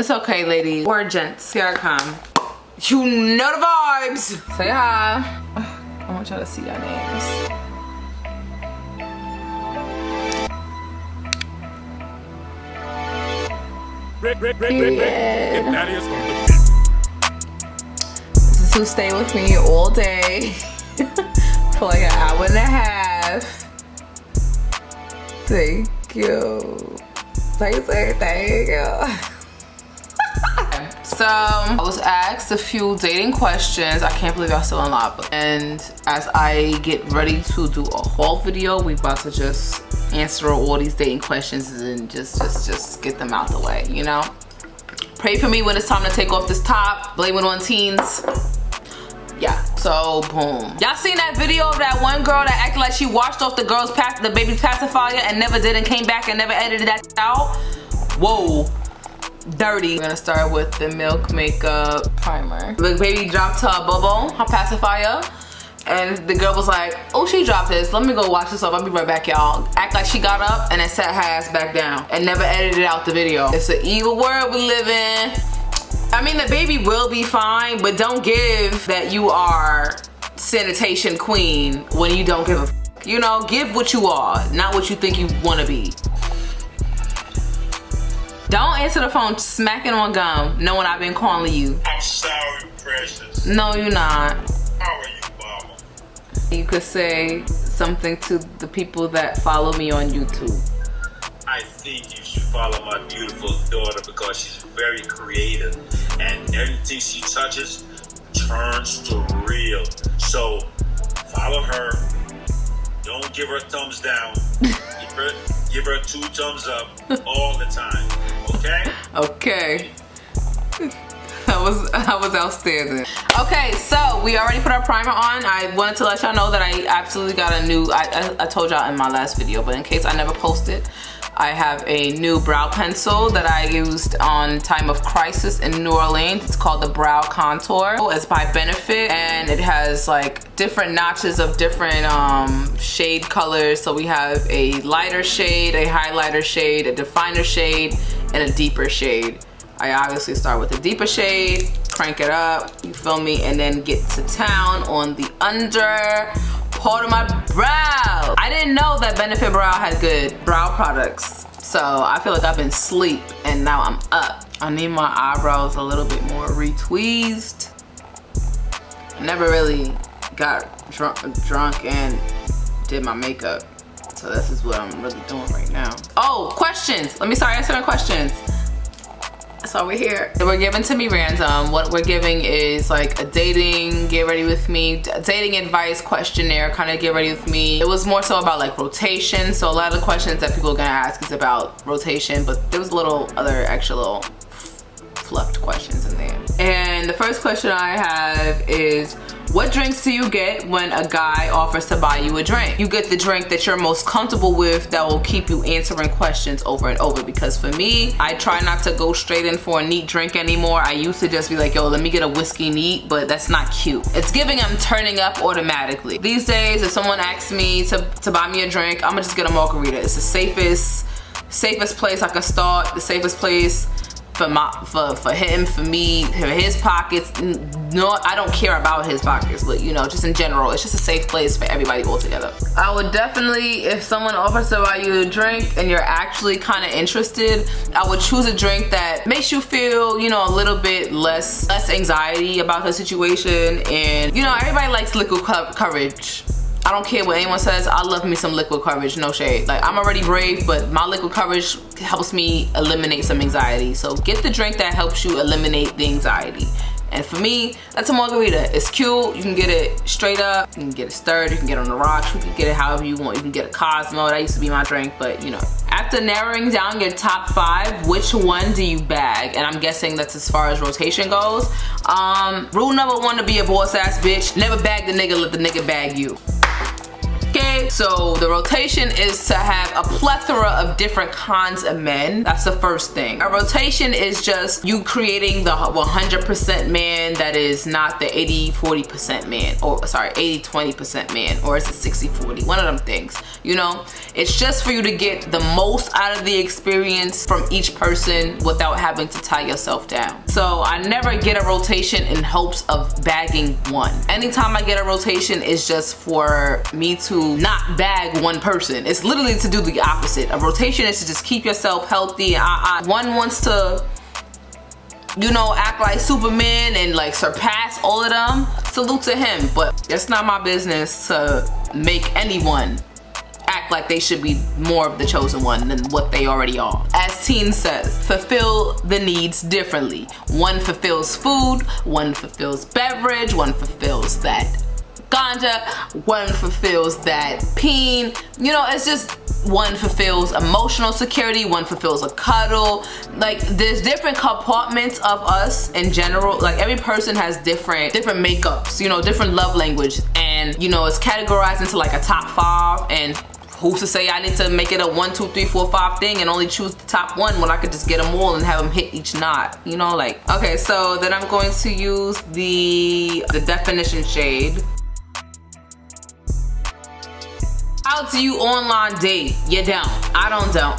It's okay, ladies or gents. Here I come. You know the vibes. Say hi. I want y'all to see your names. This is who stayed with me all day for like an hour and a half. Thank you. Thank you. So I was asked a few dating questions. I can't believe y'all still in love. And as I get ready to do a haul video, we about to just answer all these dating questions and just get them out the way, you know? Pray for me when it's time to take off this top. Blame it on teens. Yeah, so boom. Y'all seen that video of that one girl that acted like she washed off the baby's pacifier and never did and came back and never edited that out? Whoa. Dirty. We're gonna start with the Milk Makeup Primer. The baby dropped her bubble, her pacifier, and the girl was like, oh, she dropped this. Let me go wash this off. I'll be right back, y'all. Act like she got up and then sat her ass back down and never edited out the video. It's an evil world we live in. I mean, the baby will be fine, but don't give that you are sanitation queen when you don't give a f. You know, give what you are, not what you think you wanna be. Don't answer the phone smacking on gum knowing I've been calling you. I'm sorry, precious. No, you're not. How are you, mama? You could say something to the people that follow me on YouTube. I think you should follow my beautiful daughter because she's very creative and everything she touches turns to real. So follow her. Don't give her thumbs down. Give her 2 thumbs up all the time. Okay? Okay. That was outstanding. Okay, so we already put our primer on. I wanted to let y'all know that I absolutely got a new, I told y'all in my last video, but in case I never posted, I have a new brow pencil that I used on Time of Crisis in New Orleans. It's called the Brow Contour. It's by Benefit and it has like different notches of different shade colors. So we have a lighter shade, a highlighter shade, a definer shade, and a deeper shade. I obviously start with the deeper shade, crank it up, you feel me, and then get to town on the under part of my brow. I didn't know that Benefit Brow had good brow products, so I feel like I've been asleep and now I'm up. I need my eyebrows a little bit more retweezed. I never really got drunk and did my makeup, so this is what I'm really doing right now. Oh, questions. Let me start answering questions. So we're here. They were given to me random. What we're giving is like a dating, get ready with me, dating advice questionnaire, kind of get ready with me. It was more so about like rotation. So a lot of the questions that people are gonna ask is about rotation, but there was other extra little fluffed questions in there. And the first question I have is, what drinks do you get when a guy offers to buy you a drink? You get the drink that you're most comfortable with that will keep you answering questions over and over. Because for me, I try not to go straight in for a neat drink anymore. I used to just be like, yo, let me get a whiskey neat, but that's not cute. It's giving I'm turning up automatically. These days, if someone asks me to buy me a drink, I'm gonna just get a margarita. It's the safest place I can start, the safest place for him, for me, for his pockets. No, I don't care about his pockets, but you know, just in general, it's just a safe place for everybody all together. I would definitely, if someone offers to buy you a drink and you're actually kind of interested, I would choose a drink that makes you feel, you know, a little bit less anxiety about the situation. And you know, everybody likes liquid courage. I don't care what anyone says, I love me some liquid courage, no shade. Like, I'm already brave, but my liquid courage helps me eliminate some anxiety. So get the drink that helps you eliminate the anxiety. And for me, that's a margarita. It's cute, you can get it straight up, you can get it stirred, you can get it on the rocks, you can get it however you want. You can get a Cosmo, that used to be my drink, but you know. After narrowing down your top 5, which one do you bag? And I'm guessing that's as far as rotation goes. Rule number 1 to be a boss ass bitch, never bag the nigga, let the nigga bag you. okay? So the rotation is to have a plethora of different kinds of men. That's the first thing. A rotation is just you creating the 100% man that is not the 80-40% man, or sorry, 80-20% man, or it's a 60-40, one of them things, you know? It's just for you to get the most out of the experience from each person without having to tie yourself down. So I never get a rotation in hopes of bagging one. Anytime I get a rotation, it's just for me to not bag one person. It's literally to do the opposite. A rotation is to just keep yourself healthy. One wants to, you know, act like Superman and like surpass all of them. Salute to him, but it's not my business to make anyone act like they should be more of the chosen one than what they already are. As Teen says, fulfill the needs differently. One fulfills food, one fulfills beverage, one fulfills that ganja, one fulfills that peen. You know, it's just one fulfills emotional security, one fulfills a cuddle. Like, there's different compartments of us in general. Like, every person has different makeups, you know, different love language, and you know, it's categorized into like a top 5, and who's to say I need to make it a 1, 2, 3, 4, 5 thing and only choose the top one when I could just get them all and have them hit each knot, you know? Like, okay, so then I'm going to use the definition shade. How do you online date? You don't. I don't. No,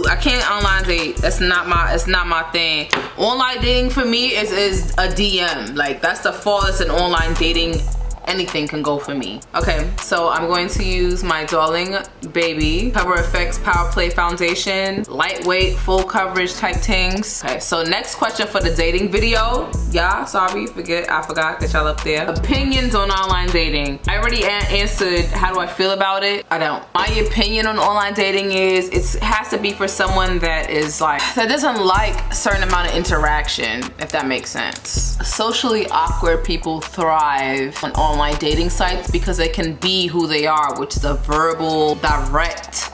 I can't online date. It's not my thing. Online dating for me is a DM. Like, that's the farthest in online dating anything can go for me. Okay, so I'm going to use my Darling Baby COVERFX Power Play Foundation. Lightweight, full coverage type things. Okay, so next question for the dating video. Yeah, sorry, I forgot that y'all up there. Opinions on online dating. I already answered how do I feel about it. I don't. My opinion on online dating is it has to be for someone that is like, that doesn't like a certain amount of interaction, if that makes sense. Socially awkward people thrive on online dating sites because they can be who they are, which is a verbal, direct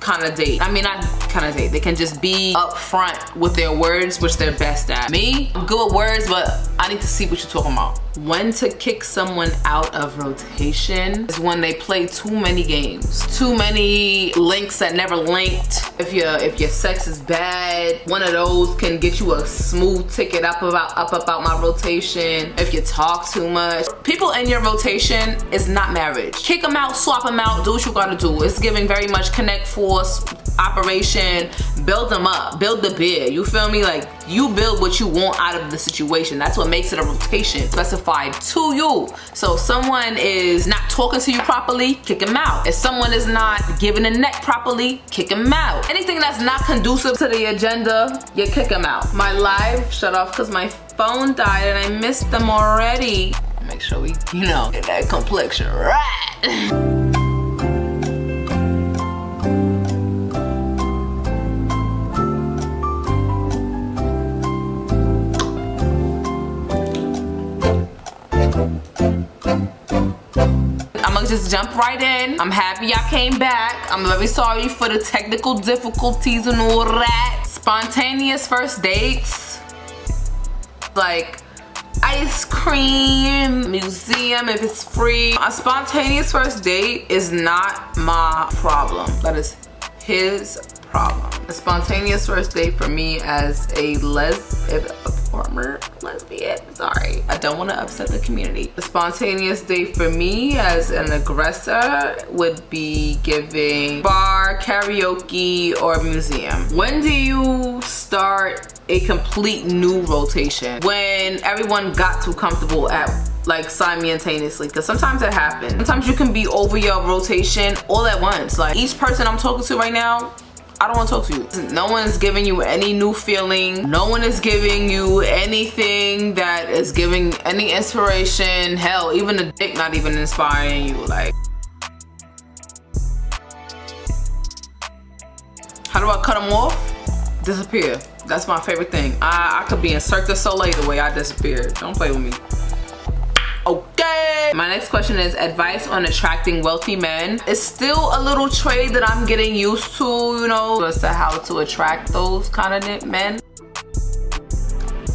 kind of date. I mean, not kind of date. They can just be upfront with their words, which they're best at. Me, I'm good with words, but I need to see what you're talking about. When to kick someone out of rotation is when they play too many games, too many links that never linked. If your sex is bad, one of those can get you a smooth ticket up about my rotation. If you talk too much, people in your rotation is not marriage. Kick them out, swap them out, do what you gotta do. It's giving very much Connect Force operation. Build them up, build the bid. You feel me? Like, you build what you want out of the situation. That's what makes it a rotation specified to you. So if someone is not talking to you properly, kick them out. If someone is not giving a neck properly, kick them out. Anything that's not conducive to the agenda, you kick them out. My live shut off because my phone died and I missed them already. Make sure we, you know, get that complexion right. Just jump right in. I'm happy I came back. I'm very sorry for the technical difficulties and all that. Spontaneous first dates, like ice cream, museum if it's free. A spontaneous first date is not my problem. That is his problem. A spontaneous first date for me as a former lesbian, sorry, I don't want to upset the community. A spontaneous date for me as an aggressor would be giving bar, karaoke, or museum. When do you start a complete new rotation? When everyone got too comfortable at like simultaneously, because sometimes it happens. Sometimes you can be over your rotation all at once. Like, each person I'm talking to right now, I don't want to talk to you. No one's giving you any new feeling. No one is giving you anything that is giving any inspiration. Hell, even the dick not even inspiring you. Like, how do I cut them off? Disappear. That's my favorite thing. I could be in Cirque du Soleil the way I disappeared. Don't play with me. Okay. My next question is advice on attracting wealthy men. It's still a little trade that I'm getting used to, you know, as to how to attract those kind of men.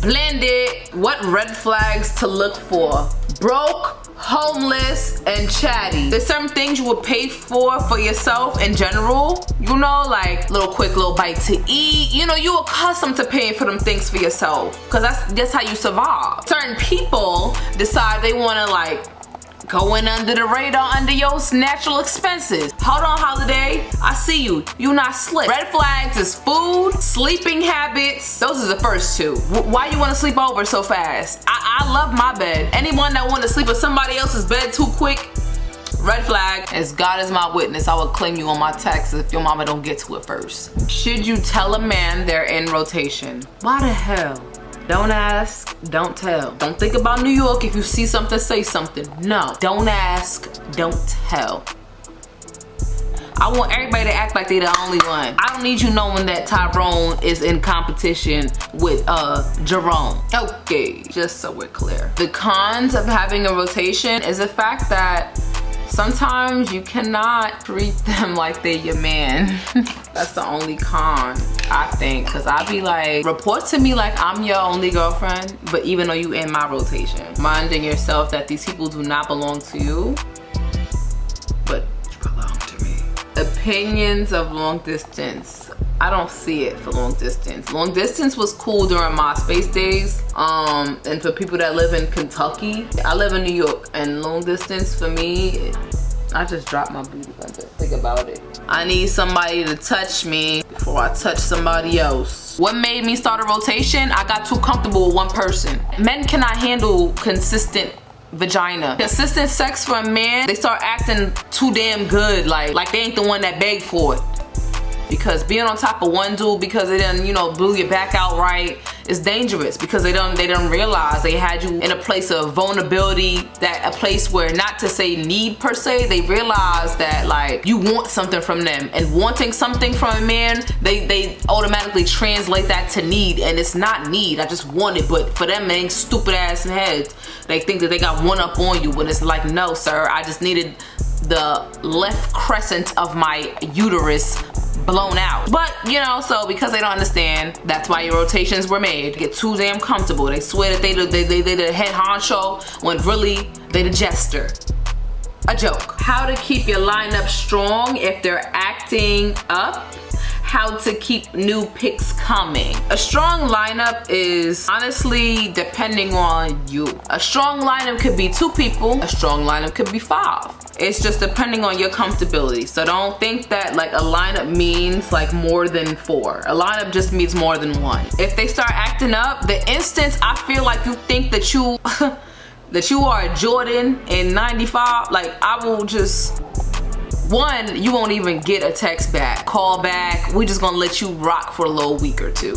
Blended. What red flags to look for? Broke, homeless, and chatty. There's certain things you would pay for yourself in general. You know, like quick little bite to eat. You know, you're accustomed to paying for them things for yourself because that's how you survive. Certain people decide they want to like going under the radar under your natural expenses. Hold on, holiday. I see you. You not slick. Red flags is food, sleeping habits. Those are the first two. Why you want to sleep over so fast? I love my bed. Anyone that want to sleep in somebody else's bed too quick, red flag. As God is my witness, I will claim you on my taxes if your mama don't get to it first. Should you tell a man they're in rotation? Why the hell? Don't ask, don't tell. Don't think about New York. If you see something, say something. No, don't ask, don't tell. I want everybody to act like they're the only one. I don't need you knowing that Tyrone is in competition with Jerome. Okay, just so we're clear. The cons of having a rotation is the fact that sometimes you cannot treat them like they're your man. That's the only con, I think. Cause I be like, report to me like I'm your only girlfriend, but even though you in my rotation. Minding yourself that these people do not belong to you, but you belong to me. Opinions of long distance. I don't see it for long distance. Long distance was cool during MySpace days. And for people that live in Kentucky, I live in New York, and long distance for me, I just dropped my booty under. Think about it. I need somebody to touch me before I touch somebody else. What made me start a rotation? I got too comfortable with one person. Men cannot handle consistent vagina. Consistent sex for a man, they start acting too damn good, like they ain't the one that begged for it. Because being on top of one dude because they done, you know, blew your back out right is dangerous, because they don't realize they had you in a place of vulnerability, that a place where, not to say need per se, they realize that like you want something from them, and wanting something from a man, they automatically translate that to need, and it's not need. I just want it, but for them, they ain't stupid ass heads. They think that they got one up on you when it's like, no sir, I just needed the left crescent of my uterus blown out. But you know, so because they don't understand, that's why your rotations were made. Get too damn comfortable. They swear that they the head honcho when really they the jester. A joke. How to keep your lineup strong if they're acting up. How to keep new picks coming. A strong lineup is honestly depending on you. A strong lineup could be 2 people. A strong lineup could be 5. It's just depending on your comfortability. So don't think that like a lineup means like more than 4. A lineup just means more than 1. If they start acting up, the instance I feel like you think that you that you are a Jordan in 95, like I will just, one, you won't even get a text back, call back. We're just gonna let you rock for a little week or 2.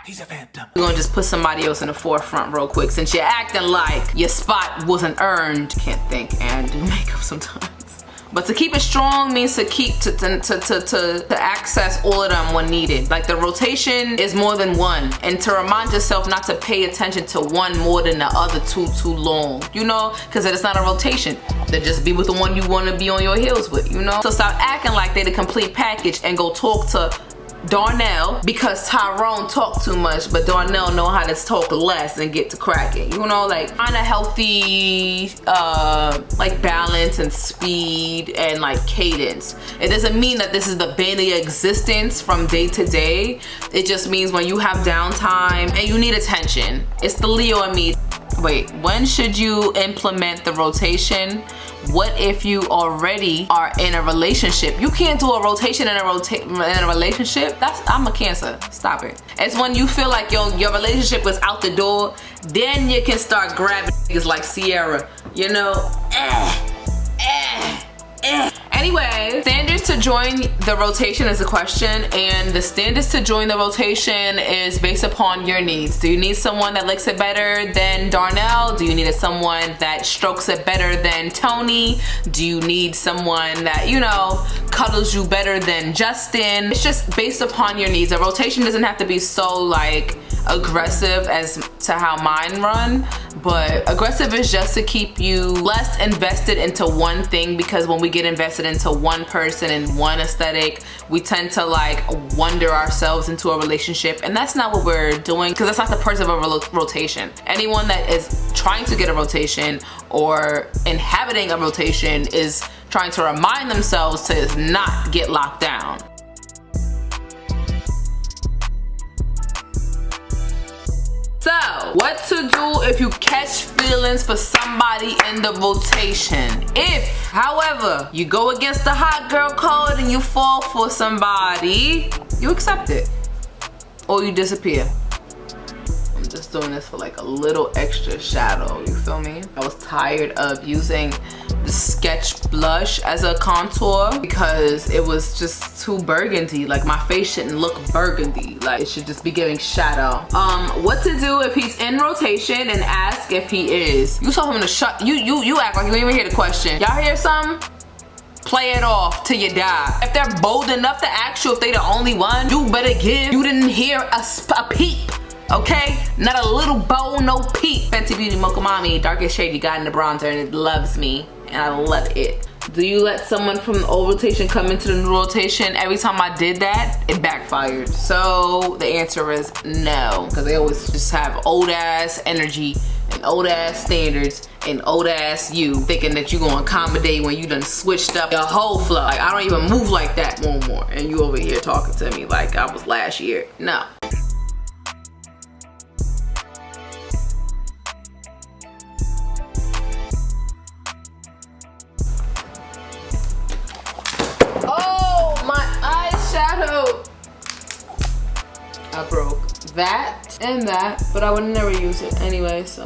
He's a phantom. We're gonna just put somebody else in the forefront real quick, since you're acting like your spot wasn't earned. Can't think and do makeup sometimes. But to keep it strong means to keep to access all of them when needed. Like the rotation is more than 1, and to remind yourself not to pay attention to one more than the other too long. You know, because it's not a rotation. Then just be with the one you want to be on your heels with. You know, so stop acting like they're the complete package and go talk to Darnell, because Tyrone talk too much, but Darnell know how to talk less and get to cracking. You know, like find a healthy like balance and speed and like cadence. It doesn't mean that this is the bane of your existence from day to day. It just means when you have downtime and you need attention. It's the Leo in me. Wait, when should you implement the rotation? What if you already are in a relationship? You can't do a rotation in a relationship. I'm a Cancer. Stop it. It's when you feel like your relationship is out the door, then you can start grabbing niggas like Sierra. You know, Anyway, standards to join the rotation is a question, and the standards to join the rotation is based upon your needs. Do you need someone that licks it better than Darnell? Do you need someone that strokes it better than Tony? Do you need someone that, you know, cuddles you better than Justin? It's just based upon your needs. A rotation doesn't have to be so like aggressive as to how mine run, but aggressive is just to keep you less invested into one thing, because when we get invested into one person and one aesthetic, we tend to like wander ourselves into a relationship, and that's not what we're doing, because that's not the purpose of a rotation. Anyone that is trying to get a rotation or inhabiting a rotation is trying to remind themselves to not get locked down. So, what to do if you catch feelings for somebody in the rotation? If, however, you go against the hot girl code and you fall for somebody, you accept it or you disappear. I'm just doing this for like a little extra shadow, you feel me? I was tired of using the sketch blush as a contour because it was just too burgundy. Like my face shouldn't look burgundy. Like it should just be giving shadow. What to do if he's in rotation and ask if he is. You told him to shut, you act like you didn't even hear the question. Y'all hear something? Play it off till you die. If they're bold enough to ask you if they the only one, you better give. You didn't hear a peep. Okay? Not a little bow, no peep. Fenty Beauty Mocha Mami, darkest shade you got in the bronzer, and it loves me. And I love it. Do you let someone from the old rotation come into the new rotation? Every time I did that, it backfired. So the answer is no. Because they always just have old ass energy and old ass standards and old ass you, thinking that you're gonna accommodate when you done switched up your whole flow. Like I don't even move like that no more. And you over here talking to me like I was last year. No. I broke that and that, but I would never use it anyway, so.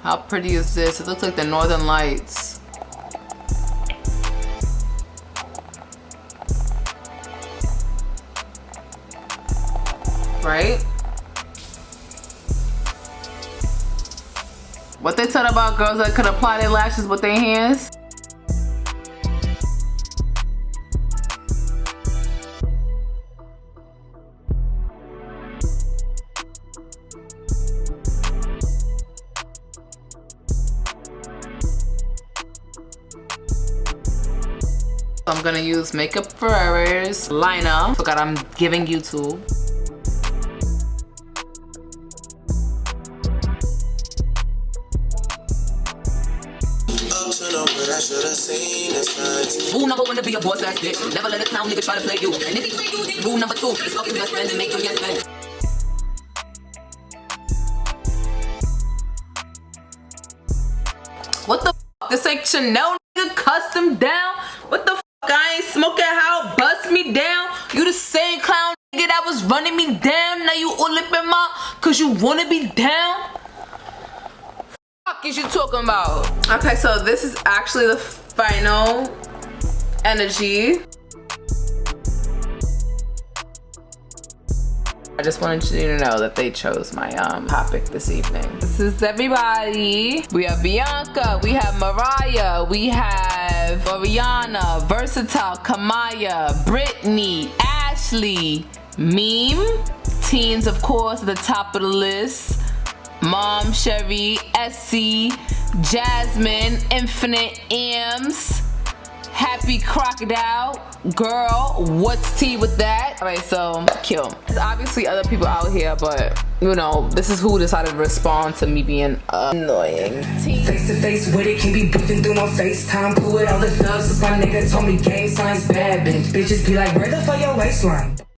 How pretty is this? It looks like the Northern Lights. Right? What they said about girls that could apply their lashes with their hands? I'm gonna use Makeup Forever's liner. Forgot I'm giving YouTube. Rule number one to be a boss ass bitch. Never let a clown nigga try to play you. And if he play you, then rule number two is fuck his best friend and make him yes man. What the f? This ain't Chanel nigga custom down? What the f? I ain't smoking how bust me down. You the same clown nigga that was running me down. Now you all up in my cause you wanna be down? Fuck is you talking about? Okay, so this is actually the final energy. I just wanted you to know that they chose my topic this evening. This is everybody. We have Bianca, we have Mariah, we have Oriana, Versatile, Kamaya, Brittany, Ashley, Meme, Teens of course at the top of the list, Mom, Sherry, Essie, Jasmine, Infinite M's, Happy Crocodile, Girl, what's tea with that? Alright, so kill. There's obviously other people out here, but you know, this is who decided to respond to me being annoying. Face to face with it, can be beefing through no FaceTime. Pull it all the thugs, since my nigga told me gang signs bad, bitch. Bitches be like, where the fuck your waistline?